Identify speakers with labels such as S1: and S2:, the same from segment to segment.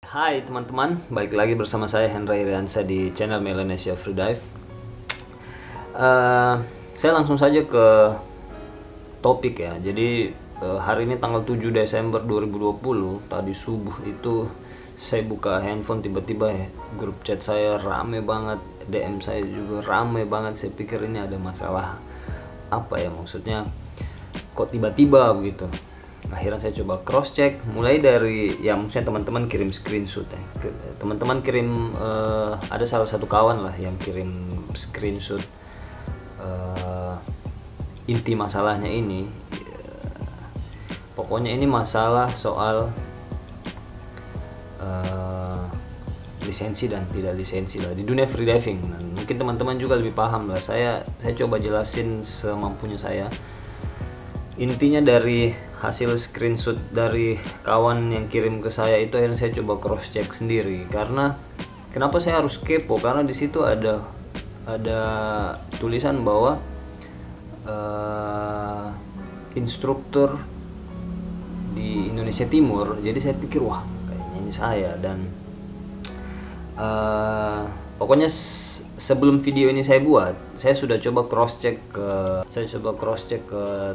S1: Hai teman-teman, balik lagi bersama saya Hendra Iriansa di channel Melanesia Freedive. Saya langsung saja ke topik ya. Jadi hari ini tanggal 7 Desember 2020, tadi subuh itu saya buka handphone, tiba-tiba grup chat saya rame banget, DM saya juga rame banget. Saya pikir ini ada masalah apa ya, maksudnya kok tiba-tiba begitu. Akhirnya saya coba cross check, mulai dari ya maksudnya teman-teman kirim screenshot ya. Teman-teman kirim ada salah satu kawan lah yang kirim screenshot inti masalahnya ini. Pokoknya ini masalah soal lisensi dan tidak lisensi lah di dunia freediving. Dan mungkin teman-teman juga lebih paham lah. Saya coba jelasin semampunya saya. Intinya dari hasil screenshot dari kawan yang kirim ke saya itu, akhirnya saya coba cross check sendiri. Karena kenapa saya harus kepo? Karena di situ ada tulisan bahwa instruktur di Indonesia Timur. Jadi saya pikir wah kayaknya ini saya. Dan pokoknya sebelum video ini saya buat, saya sudah coba cross check ke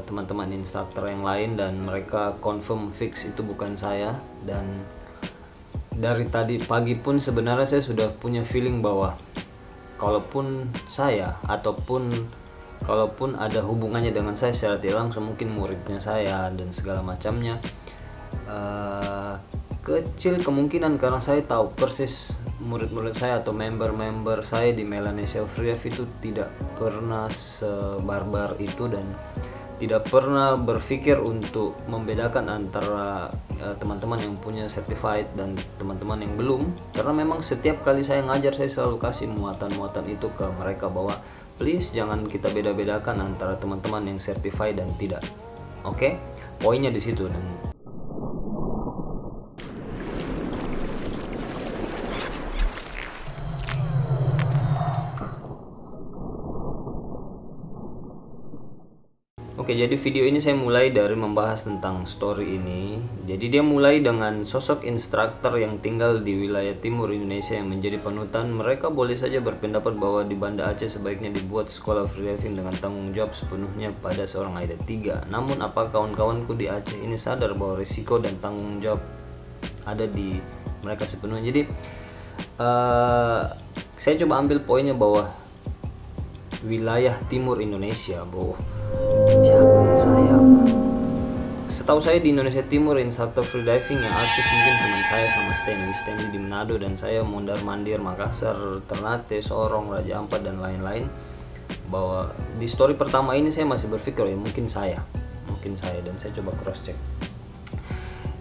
S1: teman-teman instruktur yang lain, dan mereka confirm fix itu bukan saya. Dan dari tadi pagi pun sebenarnya saya sudah punya feeling bahwa kalaupun saya kalaupun ada hubungannya dengan saya secara tidak langsung, mungkin muridnya saya dan segala macamnya, kecil kemungkinan, karena saya tahu persis murid-murid saya atau member-member saya di Melanesia Freedive itu tidak pernah sebarbar itu dan tidak pernah berpikir untuk membedakan antara teman-teman yang punya certified dan teman-teman yang belum. Karena memang setiap kali saya ngajar, saya selalu kasih muatan-muatan itu ke mereka bahwa please jangan kita beda-bedakan antara teman-teman yang certified dan tidak. Oke? Poinnya di situ. Dan Oke, jadi video ini saya mulai dari membahas tentang story ini. Jadi dia mulai dengan sosok instruktur yang tinggal di wilayah timur Indonesia yang menjadi panutan. Mereka boleh saja berpendapat bahwa di Banda Aceh sebaiknya dibuat sekolah freediving dengan tanggung jawab sepenuhnya pada seorang AIDA 3. Namun apakah kawan-kawanku di Aceh ini sadar bahwa risiko dan tanggung jawab ada di mereka sepenuhnya? Jadi saya coba ambil poinnya bahwa wilayah timur Indonesia, bro. Siapa yang saya? Setahu saya di Indonesia Timur instruktur freediving yang aktif mungkin cuma saya sama Stanley di Manado, dan saya mondar-mandir Makassar, Ternate, Sorong, Raja Ampat dan lain-lain. Bahwa di story pertama ini saya masih berpikir ya mungkin saya, dan saya coba cross check.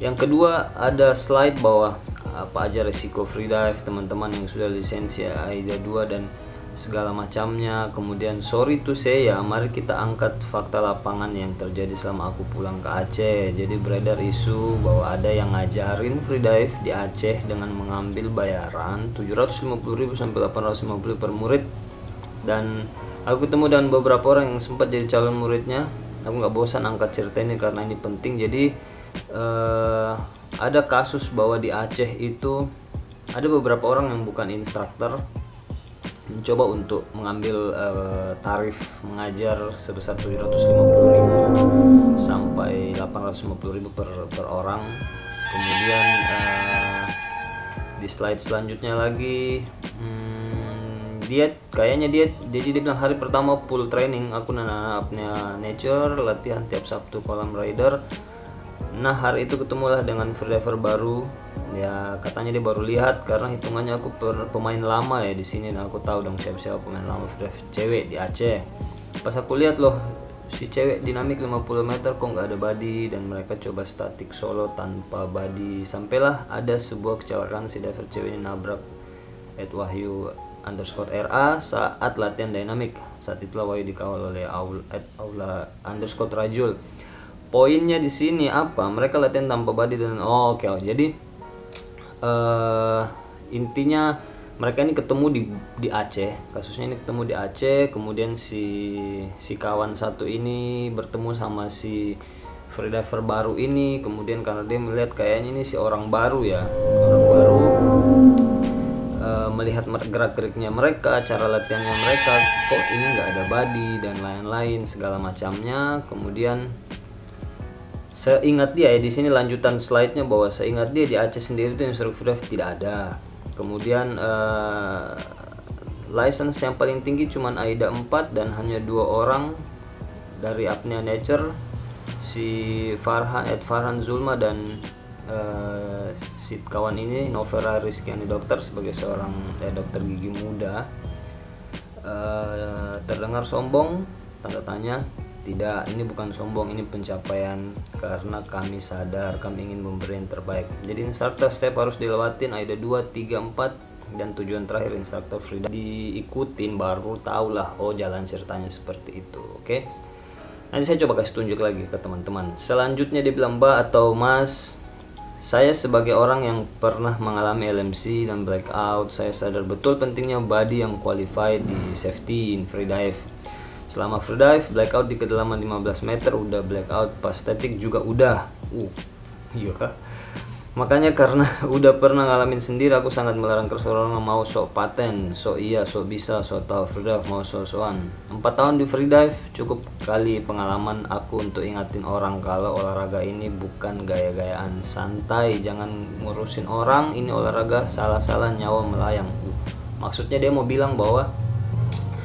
S1: Yang kedua ada slide bahwa apa aja resiko freedive, teman-teman yang sudah lisensi AIDA 2 dan segala macamnya. Kemudian sorry to say ya, mari kita angkat fakta lapangan yang terjadi selama aku pulang ke Aceh. Jadi beredar isu bahwa ada yang ngajarin freedive di Aceh dengan mengambil bayaran 750.000 sampai 850.000 per murid. Dan aku ketemu dengan beberapa orang yang sempat jadi calon muridnya. Aku nggak bosan angkat cerita ini karena ini penting. Jadi ada kasus bahwa di Aceh itu ada beberapa orang yang bukan instruktur mencoba untuk mengambil tarif mengajar sebesar 750.000 sampai 850.000 per orang. Kemudian di slide selanjutnya lagi dia bilang hari pertama full training, aku nana apnea nature, latihan tiap Sabtu kolam rider. Nah hari itu ketemulah dengan freediver baru, ya katanya dia baru lihat karena hitungannya aku pemain lama ya di sini, dan aku tahu dong siapa pemain lama freedive cewek di Aceh. Pas aku lihat loh, si cewek dinamik 50 meter kok nggak ada body, dan mereka coba static solo tanpa body. Sampailah ada sebuah kecelakaan, si diver cewek ini nabrak @wahyu_ra saat latihan dinamik. Saat itulah Wahyu dikawal oleh Aula_Rajul. Poinnya di sini apa? Mereka latihan tanpa body dan oke. Jadi intinya mereka ini ketemu di Aceh. Kasusnya ini ketemu di Aceh. Kemudian si kawan satu ini bertemu sama si freediver baru ini. Kemudian karena dia melihat kayaknya ini si orang baru ya, orang baru,
S2: gerak-geriknya mereka, cara latihannya mereka, kok ini nggak ada body dan lain-lain segala macamnya. Kemudian seingat dia ya, di sini lanjutan slide-nya, bahwa seingat dia di Aceh sendiri itu instruktur freedive tidak ada. Kemudian license yang paling tinggi cuman AIDA 4 dan hanya 2 orang dari Apnea Nature, si Farhan Zulma dan si kawan ini Novera Rizkyani dokter sebagai seorang dokter gigi muda. Terdengar sombong? Tanda tanya. Tidak, ini bukan sombong, ini pencapaian karena kami sadar kami ingin memberi yang terbaik. Jadi instructor step harus dilewatin, AIDA 2, 3, 4 dan tujuan terakhir instructor freedive. Diikutin baru tahu lah, oh jalan ceritanya seperti itu. Oke. Nanti saya coba kasih tunjuk lagi ke teman-teman. Selanjutnya dia bilang, Mbak atau Mas, saya sebagai orang yang pernah mengalami LMC dan blackout, saya sadar betul pentingnya body yang qualified di safety in freedive. Selama freedive, blackout di kedalaman 15 meter udah blackout, pas static juga udah. Iya kah? Makanya karena udah pernah ngalamin sendiri, aku sangat melarang orang mau sok paten, sok iya, sok bisa, sok tahu freedive, mau sok-sokan. 4 tahun di freedive cukup kali pengalaman aku untuk ingatin orang kalau olahraga ini bukan gaya-gayaan, santai, jangan ngurusin orang, ini olahraga, salah-salah nyawa melayang. Maksudnya dia mau bilang bahwa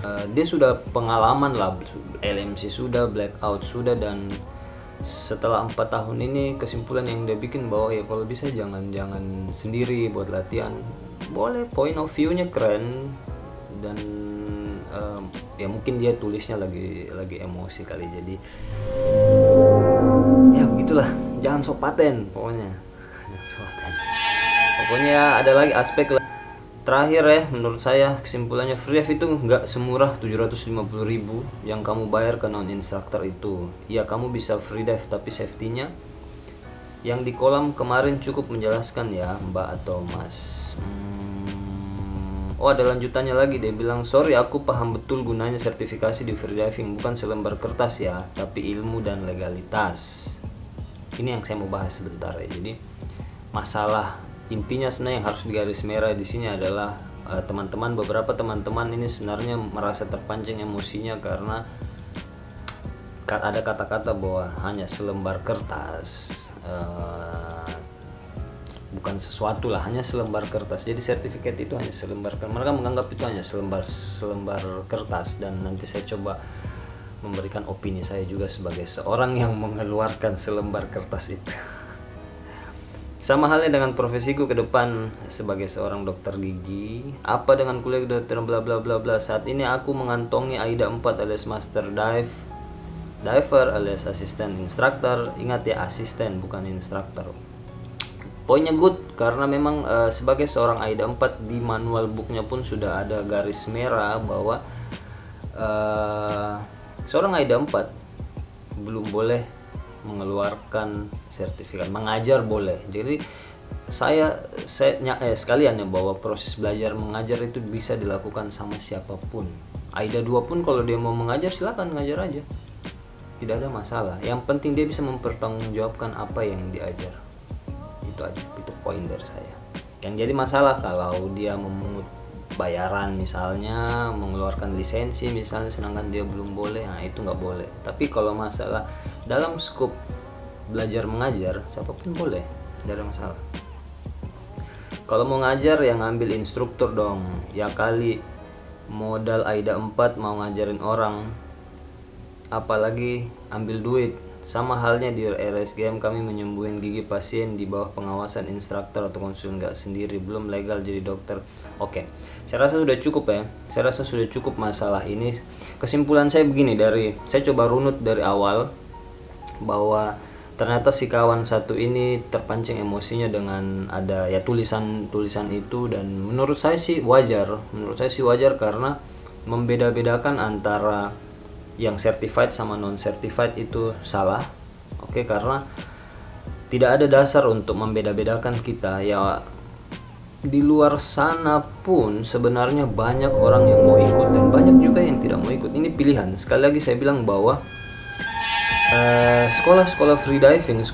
S2: dia sudah pengalaman lah, LMC sudah, blackout sudah, dan setelah 4 tahun ini kesimpulan yang dia bikin bahwa ya kalau bisa jangan sendiri buat latihan. Boleh, point of view-nya keren, dan ya mungkin dia tulisnya lagi emosi kali, jadi ya begitulah, jangan sok paten pokoknya. Pokoknya ada lagi aspek terakhir ya, menurut saya kesimpulannya, freedive itu nggak semurah 750.000 yang kamu bayar ke non instructor itu. Ya kamu bisa freedive tapi safety-nya yang di kolam kemarin cukup menjelaskan ya Mbak atau Mas. Oh ada lanjutannya lagi, dia bilang, sorry aku paham betul gunanya sertifikasi di freediving, bukan selembar kertas ya, tapi ilmu dan legalitas. Ini yang saya mau bahas sebentar ya. Jadi masalah intinya sebenarnya yang harus digaris merah di sini adalah beberapa teman-teman ini sebenarnya merasa terpancing emosinya karena ada kata-kata bahwa hanya selembar kertas, bukan sesuatu lah, hanya selembar kertas. Jadi sertifikat itu hanya selembar kertas. Mereka menganggap itu hanya selembar kertas, dan nanti saya coba memberikan opini saya juga sebagai seorang yang mengeluarkan selembar kertas itu. Sama halnya dengan profesiku ke depan sebagai seorang dokter gigi. Apa dengan kuliah kedokteran bla bla bla bla. Saat ini aku mengantongi AIDA 4 alias Master Diver alias asisten instruktur. Ingat ya, asisten bukan instruktur. Poinnya good karena memang sebagai seorang AIDA 4 di manual booknya pun sudah ada garis merah bahwa seorang AIDA 4 belum boleh mengeluarkan sertifikat. Mengajar boleh. Jadi saya sekalian ya, bahwa proses belajar mengajar itu bisa dilakukan sama siapapun. AIDA 2 pun kalau dia mau mengajar silakan ngajar aja, tidak ada masalah. Yang penting dia bisa mempertanggungjawabkan apa yang diajar. Itu aja, itu poin dari saya. Yang jadi masalah kalau dia memungut bayaran misalnya, mengeluarkan lisensi misalnya, sedangkan dia belum boleh, nah itu nggak boleh. Tapi kalau masalah dalam skup belajar mengajar, siapapun boleh, tidak ada masalah. Kalau mau ngajar yang ngambil instruktur dong, ya kali modal AIDA 4 mau ngajarin orang, apalagi ambil duit. Sama halnya di RSGM kami menyembuhin gigi pasien di bawah pengawasan instruktur atau konsul, nggak sendiri, belum legal jadi dokter. Oke, saya rasa sudah cukup ya. Saya rasa sudah cukup masalah ini. Kesimpulan saya begini, saya coba runut dari awal bahwa ternyata si kawan satu ini terpancing emosinya dengan ada ya tulisan itu, dan menurut saya sih wajar. Menurut saya sih wajar karena membeda-bedakan antara yang certified sama non certified itu salah. Oke, karena tidak ada dasar untuk membeda-bedakan kita ya. Di luar sana pun sebenarnya banyak orang yang mau ikut dan banyak juga yang tidak mau ikut. Ini pilihan. Sekali lagi saya bilang bahwa sekolah-sekolah free diving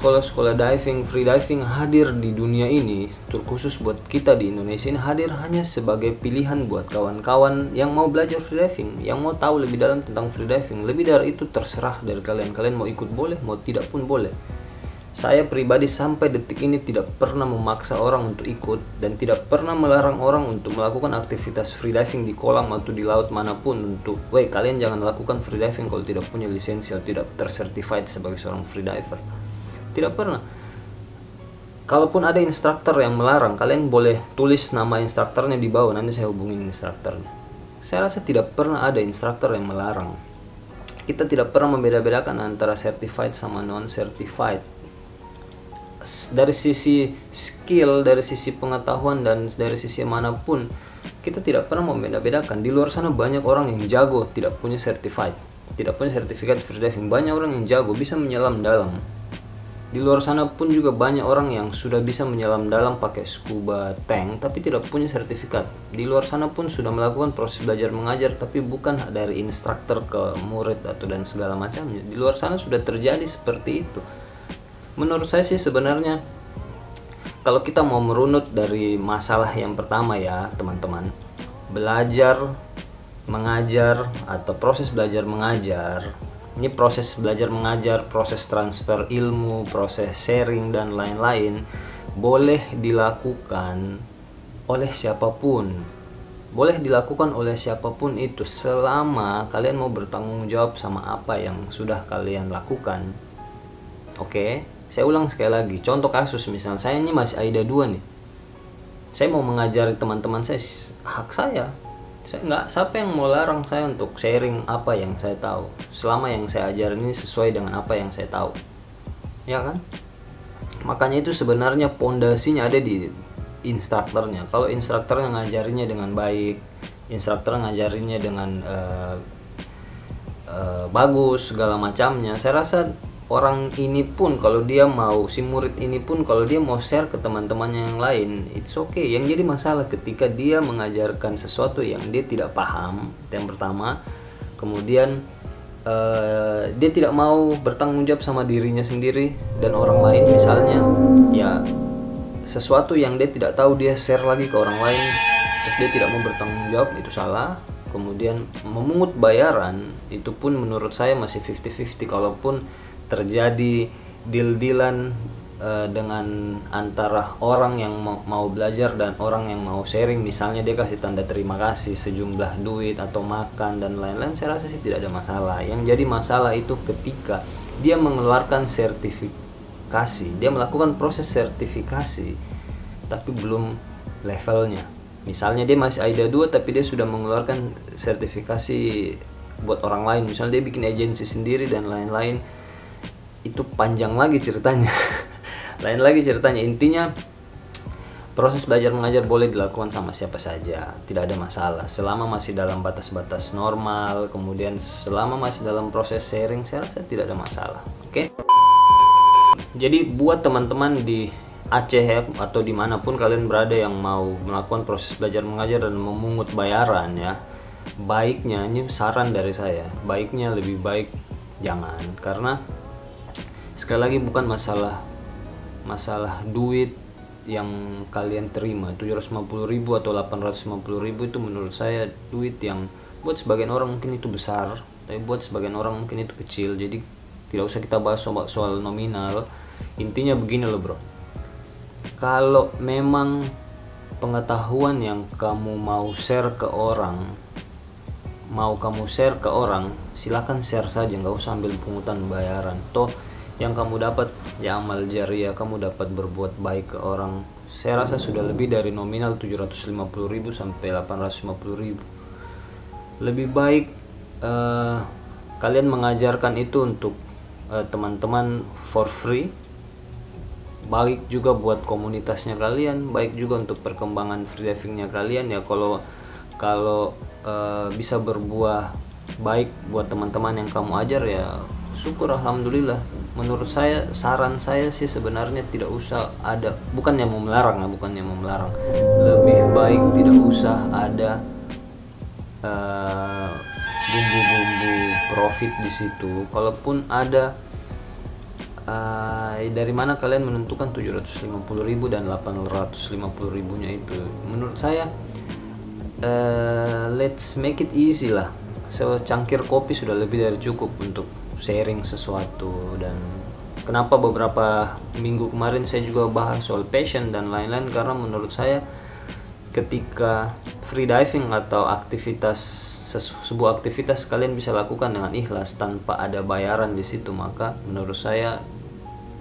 S2: hadir di dunia ini, terkhusus buat kita di Indonesia ini, hadir hanya sebagai pilihan buat kawan-kawan yang mau belajar free diving, yang mau tahu lebih dalam tentang free diving. Lebih dari itu terserah dari kalian, kalian mau ikut boleh, mau tidak pun boleh. Saya pribadi sampai detik ini tidak pernah memaksa orang untuk ikut dan tidak pernah melarang orang untuk melakukan aktivitas free diving di kolam atau di laut manapun. Untuk, kalian jangan lakukan free diving kalau tidak punya lisensi atau tidak tercertified sebagai seorang free diver. Tidak pernah. Kalaupun ada instruktur yang melarang, kalian boleh tulis nama instrukturnya di bawah, nanti saya hubungin instrukturnya. Saya rasa tidak pernah ada instruktur yang melarang. Kita tidak pernah membeda-bedakan antara certified sama non-certified. Dari sisi skill, dari sisi pengetahuan, dan dari sisi manapun, kita tidak pernah membeda-bedakan. Di luar sana banyak orang yang jago tidak punya certified, tidak punya sertifikat free diving. Banyak orang yang jago bisa menyelam dalam. Di luar sana pun juga banyak orang yang sudah bisa menyelam dalam pakai scuba tank tapi tidak punya sertifikat. Di luar sana pun sudah melakukan proses belajar mengajar tapi bukan dari instruktur ke murid atau dan segala macamnya. Di luar sana sudah terjadi seperti itu. Menurut saya sih sebenarnya, kalau kita mau merunut dari masalah yang pertama ya teman-teman, belajar mengajar atau proses belajar mengajar, ini proses belajar mengajar, proses transfer ilmu, proses sharing dan lain-lain, boleh dilakukan oleh siapapun. Boleh dilakukan oleh siapapun itu selama kalian mau bertanggung jawab sama apa yang sudah kalian lakukan. Oke? Saya ulang sekali lagi, contoh kasus misal saya ini masih AIDA 2 nih. Saya mau mengajari teman-teman saya, hak saya. Saya nggak, siapa yang mau larang saya untuk sharing apa yang saya tahu. Selama yang saya ajarin ini sesuai dengan apa yang saya tahu. Ya kan? Makanya itu sebenarnya pondasinya ada di instrukturnya. Kalau instrukturnya ngajarinya dengan baik, instruktur ngajarinya dengan bagus segala macamnya, saya rasa orang ini pun kalau dia mau, si murid ini pun kalau dia mau share ke teman-temannya yang lain, it's okay. Yang jadi masalah ketika dia mengajarkan sesuatu yang dia tidak paham, yang pertama, kemudian dia tidak mau bertanggung jawab sama dirinya sendiri dan orang lain, misalnya ya sesuatu yang dia tidak tahu dia share lagi ke orang lain, terus dia tidak mau bertanggung jawab, itu salah. Kemudian memungut bayaran itu pun menurut saya masih 50-50. Kalaupun terjadi deal-dealan dengan antara orang yang mau belajar dan orang yang mau sharing, misalnya dia kasih tanda terima kasih sejumlah duit atau makan dan lain-lain, saya rasa sih tidak ada masalah. Yang jadi masalah itu ketika dia mengeluarkan sertifikasi, dia melakukan proses sertifikasi tapi belum levelnya. Misalnya dia masih AIDA 2 tapi dia sudah mengeluarkan sertifikasi buat orang lain, misalnya dia bikin agensi sendiri dan lain-lain. Itu panjang lagi ceritanya. Lain lagi ceritanya. Intinya proses belajar mengajar boleh dilakukan sama siapa saja, tidak ada masalah selama masih dalam batas-batas normal. Kemudian selama masih dalam proses sharing, saya rasa tidak ada masalah. Oke? Jadi buat teman-teman di Aceh ya, atau dimanapun kalian berada yang mau melakukan proses belajar mengajar dan memungut bayaran ya, baiknya, ini saran dari saya, baiknya lebih baik jangan. Karena sekali lagi bukan masalah duit yang kalian terima 750.000 atau 850.000, itu menurut saya duit yang buat sebagian orang mungkin itu besar, tapi buat sebagian orang mungkin itu kecil. Jadi tidak usah kita bahas soal nominal. Intinya begini loh bro, kalau memang pengetahuan yang kamu mau share ke orang, silakan share saja, nggak usah ambil pungutan bayaran. Toh yang kamu dapat ya amal jariah, kamu dapat berbuat baik ke orang. Saya rasa sudah lebih dari nominal 750.000 sampai 850.000. Lebih baik kalian mengajarkan itu untuk teman-teman for free, baik juga buat komunitasnya kalian, baik juga untuk perkembangan free divingnya kalian ya. Kalau bisa berbuah baik buat teman-teman yang kamu ajar ya syukur, alhamdulillah. Menurut saya, saran saya sih sebenarnya tidak usah ada, bukannya mau melarang, lebih baik tidak usah ada bumbu-bumbu profit di situ. Kalaupun ada, Dari mana kalian menentukan 750.000 dan 850.000 nya itu? Menurut saya let's make it easy lah. Secangkir kopi sudah lebih dari cukup untuk sharing sesuatu. Dan kenapa beberapa minggu kemarin saya juga bahas soal passion dan lain-lain, karena menurut saya ketika free diving atau sebuah aktivitas kalian bisa lakukan dengan ikhlas tanpa ada bayaran di situ, maka menurut saya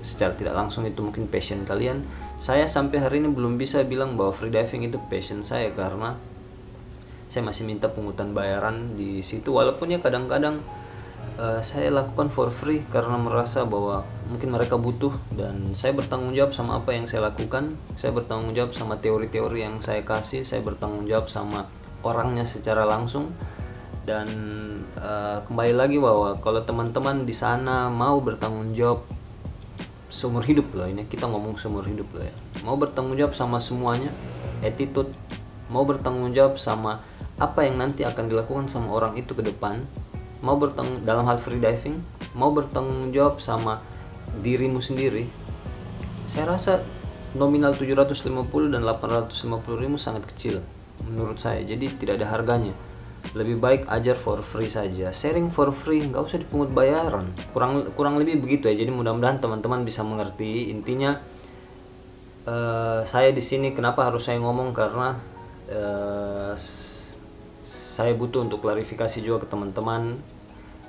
S2: secara tidak langsung itu mungkin passion kalian. Saya sampai hari ini belum bisa bilang bahwa free diving itu passion saya, karena saya masih minta pungutan bayaran di situ, walaupun ya kadang-kadang saya lakukan for free karena merasa bahwa mungkin mereka butuh, dan saya bertanggung jawab sama apa yang saya lakukan. Saya bertanggung jawab sama teori-teori yang saya kasih, saya bertanggung jawab sama orangnya secara langsung. Dan kembali lagi bahwa kalau teman-teman di sana mau bertanggung jawab seumur hidup loh, ini kita ngomong seumur hidup loh ya, mau bertanggung jawab sama semuanya, attitude, mau bertanggung jawab sama apa yang nanti akan dilakukan sama orang itu ke depan, mau bertanggung dalam hal free diving, mau bertanggung jawab sama dirimu sendiri, saya rasa nominal 750 dan 850.000 sangat kecil menurut saya, jadi tidak ada harganya. Lebih baik ajar for free saja, sharing for free, nggak usah dipungut bayaran. Kurang lebih begitu ya. Jadi mudah-mudahan teman-teman bisa mengerti. Intinya saya di sini kenapa harus saya ngomong, karena saya butuh untuk klarifikasi juga ke teman-teman.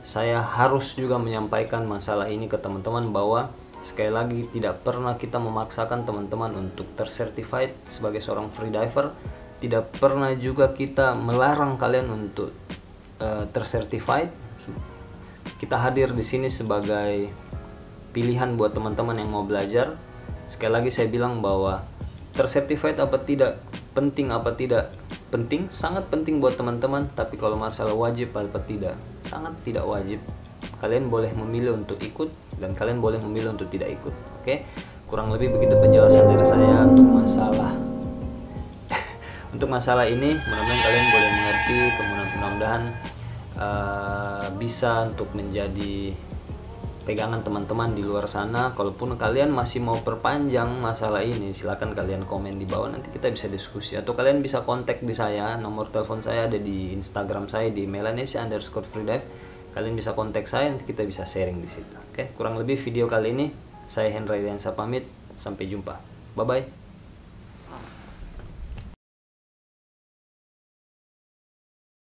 S2: Saya harus juga menyampaikan masalah ini ke teman-teman, bahwa sekali lagi tidak pernah kita memaksakan teman-teman untuk tercertified sebagai seorang free diver. Tidak pernah juga kita melarang kalian untuk tercertified. Kita hadir di sini sebagai pilihan buat teman-teman yang mau belajar. Sekali lagi saya bilang bahwa tercertified apa tidak penting, apa tidak penting, sangat penting buat teman-teman. Tapi kalau masalah wajib apa tidak, sangat tidak wajib. Kalian boleh memilih untuk ikut dan kalian boleh memilih untuk tidak ikut. Oke, kurang lebih begitu penjelasan dari saya untuk masalah ini. Mudah-mudahan kalian boleh mengerti, mudah-mudahan bisa untuk menjadi pegangan teman-teman di luar sana. Kalaupun kalian masih mau perpanjang masalah ini, silakan kalian komen di bawah, nanti kita bisa diskusi, atau kalian bisa kontak di saya. Nomor telepon saya ada di Instagram saya di Melanesia_freedive. Kalian bisa kontak saya, nanti kita bisa sharing di situ. Oke, kurang lebih video kali ini saya Hendra Iriansa pamit, sampai jumpa, bye bye.